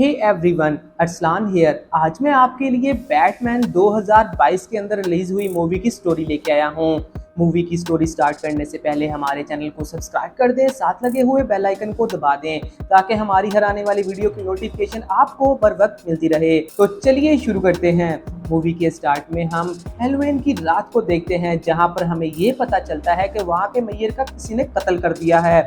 Hey everyone, Arsalan here. आज मैं आपके लिए बैटमैन 2022 के अंदर रिलीज हुई मूवी की स्टोरी लेके आया हूँ। मूवी की स्टोरी स्टार्ट करने से पहले हमारे चैनल को सब्सक्राइब कर दें, साथ लगे हुए बेल आइकन को दबा दें ताकि हमारी हर आने वाली वीडियो की नोटिफिकेशन आपको बर वक्त मिलती रहे। तो चलिए शुरू करते हैं। मूवी के स्टार्ट में हम हैलोवीन की रात को देखते हैं, जहां पर हमें ये पता चलता है कि वहां के मेयर का किसी ने कत्ल कर दिया है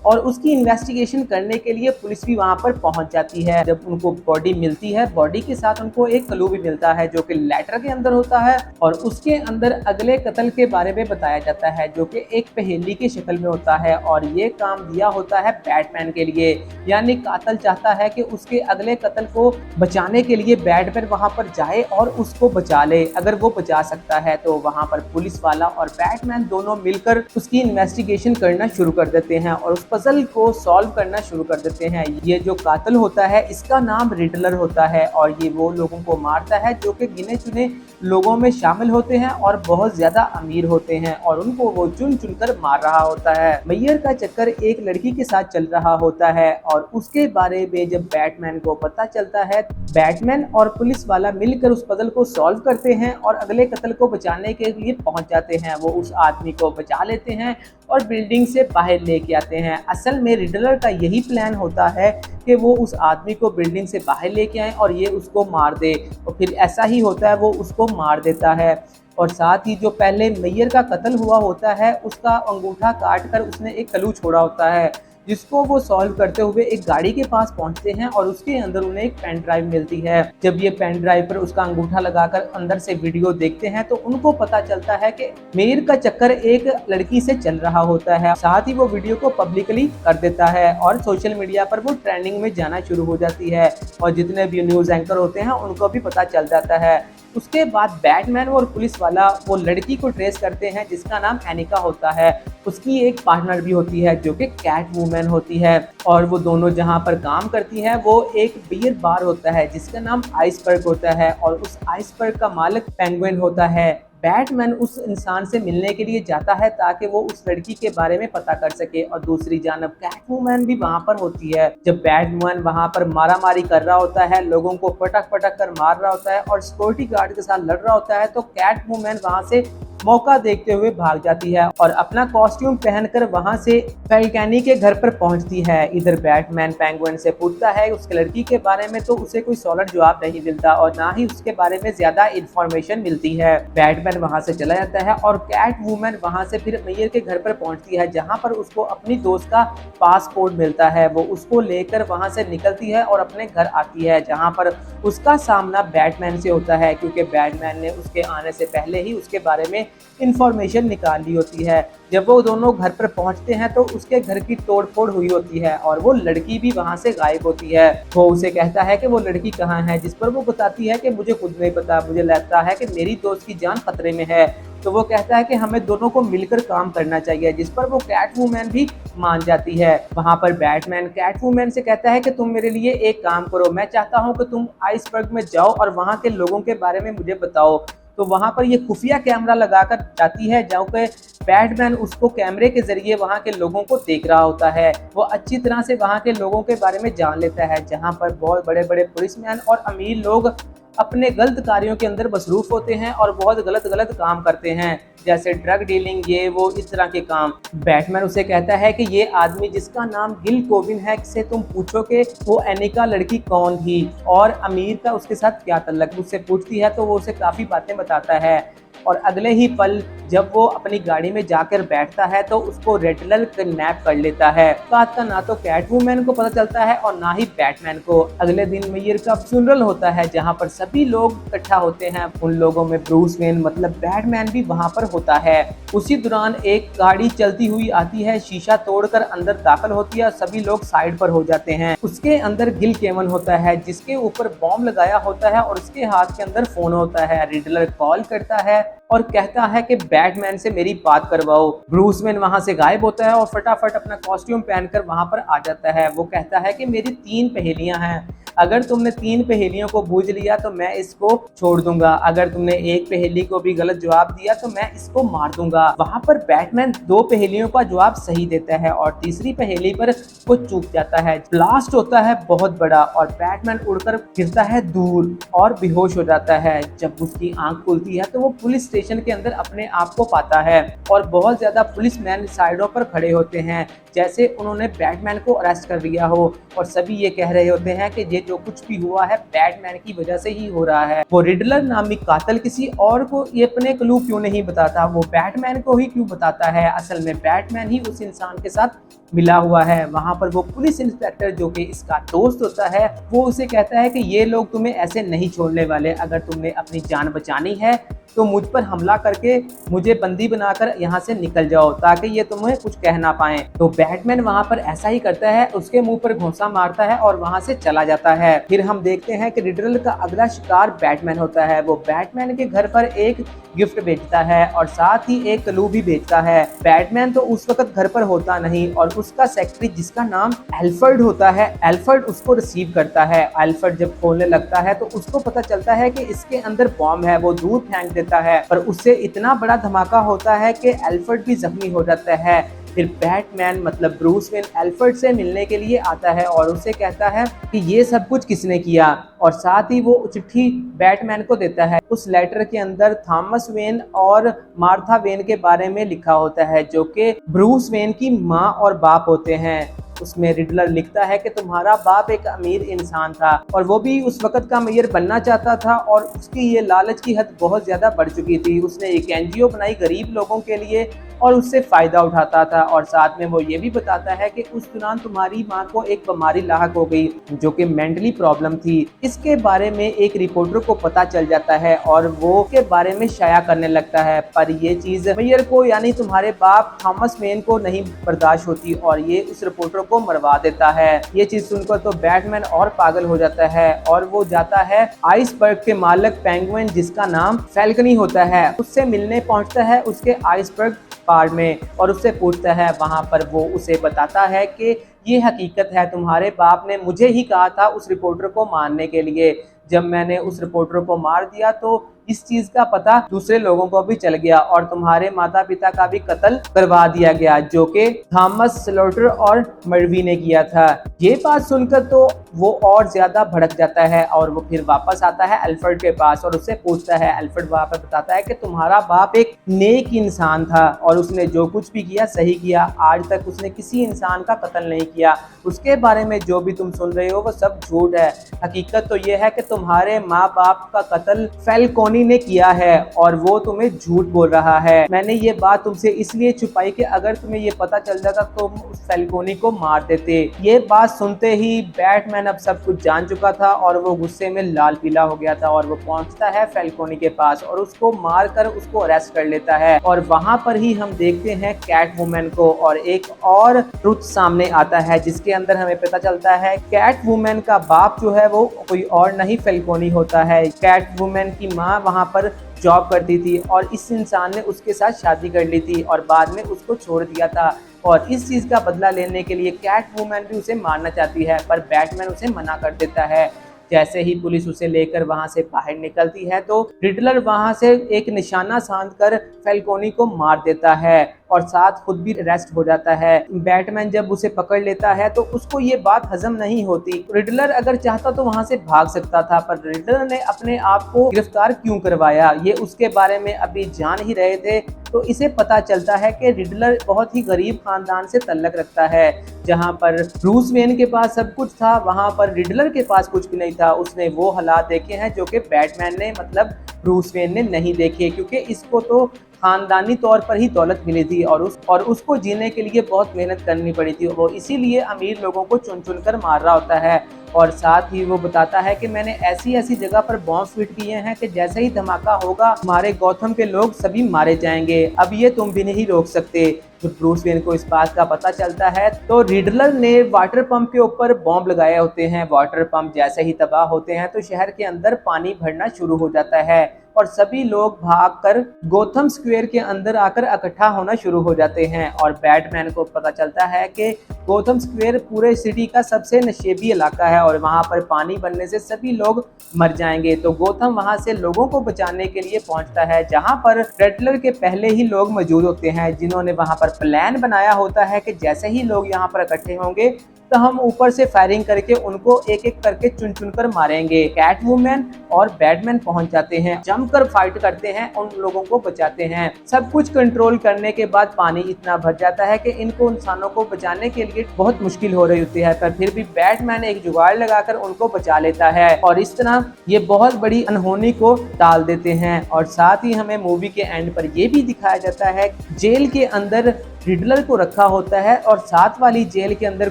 और उसकी इन्वेस्टिगेशन करने के लिए पुलिस भी वहां पर पहुंच जाती है। जब उनको बॉडी मिलती है, बॉडी के साथ उनको एक क्लू भी मिलता है जो कि लेटर के अंदर होता है और उसके अंदर अगले कत्ल के बारे में बताया जाता है जो कि एक पहेली की शक्ल में होता है। और ये काम दिया होता है बैटमैन के लिए, यानी कातिल चाहता है कि उसके अगले कत्ल को बचाने के लिए बैटमैन वहां पर जाए और उसको बचा ले। अगर वो बचा सकता है तो वहां पर पुलिस वाला और बैटमैन दोनों मिलकर उसकी इन्वेस्टिगेशन करना शुरू कर देते हैं और उस पजल को सॉल्व करना शुरू कर देते हैं। ये जो कातिल होता है इसका नाम रिडलर होता है और ये वो लोगों को मारता है जो कि गिने चुने लोगों में शामिल होते हैं और बहुत ज्यादा अमीर होते हैं और उनको वो चुन चुन कर मार रहा होता है। मेयर का चक्कर एक लड़की के साथ चल रहा होता है और उसके बारे में जब बैटमैन को पता चलता है, बैटमैन और पुलिस वाला मिलकर उस पजल को सॉल्व करते हैं और अगले कत्ल को बचाने के लिए पहुंच जाते हैं। वो उस आदमी को बचा लेते हैं और बिल्डिंग से बाहर लेके आते हैं। असल में रिडलर का यही प्लान होता है कि वो उस आदमी को बिल्डिंग से बाहर लेके आए और ये उसको मार दे, और फिर ऐसा ही होता है, वो उसको मार देता है। और साथ ही जो पहले मेयर का कत्ल हुआ होता है उसका अंगूठा काट कर उसने एक क्लू छोड़ा होता है जिसको वो सॉल्व करते हुए एक गाड़ी के पास पहुंचते हैं और उसके अंदर उन्हें एक पेन ड्राइव मिलती है। जब ये पेन ड्राइव पर उसका अंगूठा लगाकर अंदर से वीडियो देखते हैं तो उनको पता चलता है कि मेयर का चक्कर एक लड़की से चल रहा होता है। साथ ही वो वीडियो को पब्लिकली कर देता है और सोशल मीडिया पर वो ट्रेंडिंग में जाना शुरू हो जाती है और जितने भी न्यूज एंकर होते हैं उनको भी पता चल जाता है। उसके बाद बैटमैन और पुलिस वाला वो लड़की को ट्रेस करते हैं जिसका नाम एनिका होता है। उसकी एक पार्टनर भी होती है जो कि कैट वूमन होती है और वो दोनों जहां पर काम करती हैं वो एक बियर बार होता है जिसका नाम आइसबर्ग होता है और उस आइसबर्ग का मालिक पेंगुइन होता है। बैटमैन उस इंसान से मिलने के लिए जाता है ताकि वो उस लड़की के बारे में पता कर सके और दूसरी जानब कैटवूमन भी वहां पर होती है। जब बैटमैन वहां पर मारामारी कर रहा होता है, लोगों को पटक पटक कर मार रहा होता है और सिक्योरिटी गार्ड के साथ लड़ रहा होता है, तो कैटवूमन वहां से मौका देखते हुए भाग जाती है और अपना कॉस्ट्यूम पहनकर वहां से फैल्कनी के घर पर पहुंचती है। इधर बैटमैन पेंगुइन से पूछता है उसके लड़की के बारे में, तो उसे कोई सॉलिड जवाब नहीं मिलता और ना ही उसके बारे में ज्यादा इंफॉर्मेशन मिलती है। बैटमैन वहां से चला जाता है और कैट वूमन वहां से फिर मेयर के घर पर पहुंचती है जहां पर उसको अपनी दोस्त का पासपोर्ट मिलता है। वो उसको लेकर वहां से निकलती है और अपने घर आती है जहां पर उसका सामना बैटमैन से होता है क्योंकि बैटमैन ने उसके आने से पहले ही उसके बारे में इंफॉर्मेशन निकाल ली होती है। जब वो दोनों घर पर पहुंचते हैं तो उसके घर की तोड़फोड़ हुई होती है और वो लड़की भी वहां से गायब होती है। वो उसे कहता है कि वो लड़की कहाँ है, जिस पर वो बताती है कि मुझे खुद नहीं पता, मुझे लगता है कि मेरी दोस्त की जान खतरे में है। तो वो कहता है कि हमें दोनों को मिलकर काम करना चाहिए, जिस पर वो कैट वूमन भी मान जाती है। वहां पर बैटमैन कैट वूमन से कहता है कि तुम मेरे लिए एक काम करो, मैं चाहता हूं कि तुम आइसबर्ग में जाओ और वहां के लोगों के बारे में मुझे बताओ। तो वहां पर ये खुफिया कैमरा लगाकर जाती है जहाँ पे बैटमैन उसको कैमरे के जरिए वहां के लोगों को देख रहा होता है। वो अच्छी तरह से वहां के लोगों के बारे में जान लेता है जहां पर बहुत बड़े बड़े पुलिसमैन और अमीर लोग अपने गलत कार्यों के अंदर मसरूफ होते हैं और बहुत गलत गलत काम करते हैं, जैसे ड्रग डीलिंग, ये वो इस तरह के काम। बैटमैन उसे कहता है कि ये आदमी जिसका नाम गिल कोविन है, से तुम पूछो कि वो एनिका लड़की कौन थी और अमीर का उसके साथ क्या ताल्लुक। उससे पूछती है तो वो उसे काफ़ी बातें बताता है और अगले ही पल जब वो अपनी गाड़ी में जाकर बैठता है तो उसको रिडलर किडनैप कर लेता है। बात का ना तो कैटवूमन को पता चलता है और ना ही बैटमैन को। अगले दिन मेयर का फ्यूनरल होता है जहां पर सभी लोग इकट्ठा होते हैं। उन लोगों में ब्रूस वेन मतलब बैटमैन भी वहां पर होता है। उसी दौरान एक गाड़ी चलती हुई आती है, शीशा तोड़कर अंदर दाखिल होती है और सभी लोग साइड पर हो जाते हैं। उसके अंदर गिल केवन होता है जिसके ऊपर बॉम्ब लगाया होता है और उसके हाथ के अंदर फोन होता है। रिडलर कॉल करता है और कहता है कि बैटमैन से मेरी बात करवाओ। ब्रूस वेन वहां से गायब होता है और फटाफट अपना कॉस्ट्यूम पहनकर वहां पर आ जाता है। वो कहता है कि मेरी 3 पहेलियां हैं, अगर तुमने 3 पहेलियों को बूझ लिया तो मैं इसको छोड़ दूंगा, अगर तुमने एक पहेली को भी गलत जवाब दिया तो मैं इसको मार दूंगा। वहां पर बैटमैन 2 पहेलियों का जवाब सही देता है और तीसरी पहेली पर वो चूक जाता है। ब्लास्ट होता है बहुत बड़ा और बैटमैन उड़कर गिरता है दूर और बेहोश हो जाता है। जब उसकी आंख खुलती है तो वो पुलिस स्टेशन के अंदर अपने आप को पाता है और बहुत ज्यादा पुलिसमैन साइडों पर खड़े होते हैं जैसे उन्होंने बैटमैन को अरेस्ट कर लिया हो और सभी ये कह रहे होते हैं कि ये जो कुछ भी हुआ है बैटमैन की वजह से ही हो रहा है। वो रिडलर नामी कातिल किसी और को ये अपने क्लू क्यों नहीं बताता, वो बैटमैन को ही क्यों बताता है। असल में बैटमैन ही उस इंसान के साथ मिला हुआ है। वहां पर वो पुलिस इंस्पेक्टर जो कि इसका दोस्त होता है वो उसे कहता है कि ये लोग तुम्हें ऐसे नहीं छोड़ने वाले, अगर तुमने अपनी जान बचानी है तो मुझ पर हमला करके मुझे बंदी बनाकर यहाँ से निकल जाओ ताकि ये तुम्हें कुछ कह ना पाए। तो बैटमैन वहां पर ऐसा ही करता है, उसके मुंह पर घोंसा मारता है और वहां से चला जाता है। फिर हम देखते हैं कि रिडलर का अगला शिकार बैटमैन होता है। वो बैटमैन के घर पर एक गिफ्ट बेचता है और साथ ही एक क्लू भी बेचता है। बैटमैन तो उस वक्त घर पर होता नहीं और उसका सेक्रेटरी जिसका नाम एल्फ्रेड होता है, एल्फ्रेड उसको रिसीव करता है। एल्फ्रेड जब खोलने लगता है तो उसको पता चलता है कि इसके अंदर बॉम्ब है। वो दूर फेंक देता है पर उससे इतना बड़ा धमाका होता है कि एल्फ्रेड भी जख्मी हो जाता है। फिर बैटमैन मतलब ब्रूस वेन एल्फ्रेड से मिलने के लिए आता है और उसे कहता है कि ये सब कुछ किसने किया और साथ ही वो चिट्ठी बैटमैन को देता है। उस लेटर के अंदर थॉमस वेन और मार्था वेन के बारे में लिखा होता है जो कि ब्रूस वेन की माँ और बाप होते हैं। उसमें रिडलर लिखता है कि तुम्हारा बाप एक अमीर इंसान था और वो भी उस वक्त का मेयर बनना चाहता था और उसकी ये लालच की हद बहुत ज्यादा बढ़ चुकी थी। उसने एक एनजीओ बनाई गरीब लोगों के लिए और उससे फायदा उठाता था और साथ में वो ये भी बताता है कि उस दौरान तुम्हारी माँ को एक बीमारी लाहक हो गई जो कि मेंटली प्रॉब्लम थी। इसके बारे में एक रिपोर्टर को पता चल जाता है और वो के बारे में शाया करने लगता है, पर ये चीज मेयर को यानी तुम्हारे बाप थॉमस वेन को नहीं बर्दाश्त होती और ये उस रिपोर्टर को मरवा देता है। ये चीज सुनकर तो बैटमैन और पागल हो जाता है और वो जाता है आइसबर्ग के मालिक पेंगुइन जिसका नाम फैल्कनी होता है, उससे मिलने पहुंचता है उसके आइसबर्ग पार्ट में और उससे पूछता है। वहां पर वो उसे बताता है कि ये हकीकत है, तुम्हारे बाप ने मुझे ही कहा था उस रिपोर्टर को मारने के लिए। जब मैंने उस रिपोर्टर को मार दिया तो इस चीज का पता दूसरे लोगों को भी चल गया और तुम्हारे माता पिता का भी कत्ल करवा दिया गया जो कि थॉमस स्लोटर और मर्वी ने किया था। ये बात सुनकर तो वो और ज्यादा भड़क जाता है और वो फिर वापस आता है एल्फ्रेड के पास और उससे पूछता है। एल्फ्रेड वहां पर बताता है कि तुम्हारा बाप एक नेक इंसान था और उसने जो कुछ भी किया सही किया, आज तक उसने किसी इंसान का कत्ल नहीं किया। उसके बारे में जो भी तुम सुन रहे हो वो सब झूठ है। हकीकत तो ये है कि तुम्हारे माँ बाप का कत्ल फैल्कोनी ने किया है और वो तुम्हें झूठ बोल रहा है। मैंने ये बात तुमसे इसलिए छुपाई कि अगर तुम्हें ये पता चल जाता तो तुम उस फैल्कोनी को मार देते। ये बात सुनते ही बैटमैन अब सब कुछ जान चुका था और वो गुस्से में लाल पीला हो गया था और वो पहुंचता है फैल्कोनी के पास और उसको मारकर उसको अरेस्ट कर लेता है। और वहां पर ही हम देखते हैं कैट वुमेन को और एक और ट्रुथ सामने आता है जिसके अंदर हमें पता चलता है कैट वुमेन का बाप जो है वो कोई और नहीं फैल्कोनी होता है। कैट वुमेन की माँ वहां पर जॉब करती थी और इस इंसान ने उसके साथ शादी कर ली थी और बाद में उसको छोड़ दिया था और इस चीज का बदला लेने के लिए कैट वुमेन भी उसे मारना चाहती है पर बैटमैन उसे मना कर देता है। जैसे ही पुलिस उसे लेकर वहां से बाहर निकलती है तो रिडलर वहां से एक निशाना साध कर फैल्कोनी को मार देता है और साथ खुद भी अरेस्ट हो जाता है। बैटमैन जब उसे पकड़ लेता है तो उसको ये बात हजम नहीं होती। रिडलर अगर चाहता तो वहां से भाग सकता था पर रिडलर ने अपने आप को गिरफ्तार क्यों करवाया ये उसके बारे में अभी जान ही रहे थे। तो इसे पता चलता है कि रिडलर बहुत ही गरीब खानदान से तल्लक रखता है। जहां पर ब्रूस वेन के पास सब कुछ था वहां पर रिडलर के पास कुछ भी नहीं था। उसने वो हालात देखे हैं जो कि बैटमैन ने मतलब ब्रूस वेन ने नहीं देखे क्योंकि इसको तो खानदानी तौर पर ही दौलत मिली थी और उसको जीने के लिए बहुत मेहनत करनी पड़ी थी। वो इसीलिए अमीर लोगों को चुन चुन कर मार रहा होता है और साथ ही वो बताता है कि मैंने ऐसी ऐसी जगह पर बॉम्ब फिट किए हैं कि जैसे ही धमाका होगा हमारे गौथम के लोग सभी मारे जाएंगे, अब ये तुम भी नहीं रोक सकते। जब ब्रूस वेन को इस बात का पता चलता है तो रिडलर ने वाटर पंप के ऊपर बॉम्ब लगाए होते हैं। वाटर पंप जैसे ही तबाह होते हैं तो शहर के अंदर पानी भरना शुरू हो जाता है। और सभी लोग भागकर गोथम स्क्वायर के अंदर आकर इकट्ठा होना शुरू हो जाते हैं। और बैटमैन को पता चलता है कि गोथम स्क्वायर पूरे सिटी का सबसे नशेबी इलाका है और वहां पर पानी बनने से सभी लोग मर जाएंगे। तो गोथम वहां से लोगों को बचाने के लिए पहुंचता है, जहां पर रेडलर के पहले ही लोग मौजूद होते हैं, जिन्होंने वहां पर प्लान बनाया होता है कि जैसे ही लोग यहां पर इकट्ठे होंगे तो हम ऊपर से फायरिंग करके उनको एक एक करके चुन चुन कर मारेंगे। कैटवुमन और बैटमैन पहुंच जाते हैं, जमकर फाइट करते हैं, उन लोगों को बचाते हैं। सब कुछ कंट्रोल करने के बाद पानी इतना भर जाता है कि इनको इंसानों को बचाने के लिए बहुत मुश्किल हो रही होती है, पर फिर भी बैटमैन एक जुगाड़ लगाकर उनको बचा लेता है और इस तरह ये बहुत बड़ी अनहोनी को टाल देते हैं। और साथ ही हमें मूवी के एंड पर यह भी दिखाया जाता है जेल के अंदर रिडलर को रखा होता है और साथ वाली जेल के अंदर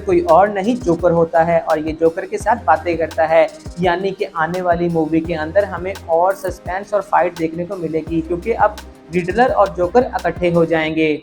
कोई और नहीं, जोकर होता है और ये जोकर के साथ बातें करता है। यानी कि आने वाली मूवी के अंदर हमें और सस्पेंस और फाइट देखने को मिलेगी, क्योंकि अब रिडलर और जोकर इकट्ठे हो जाएंगे।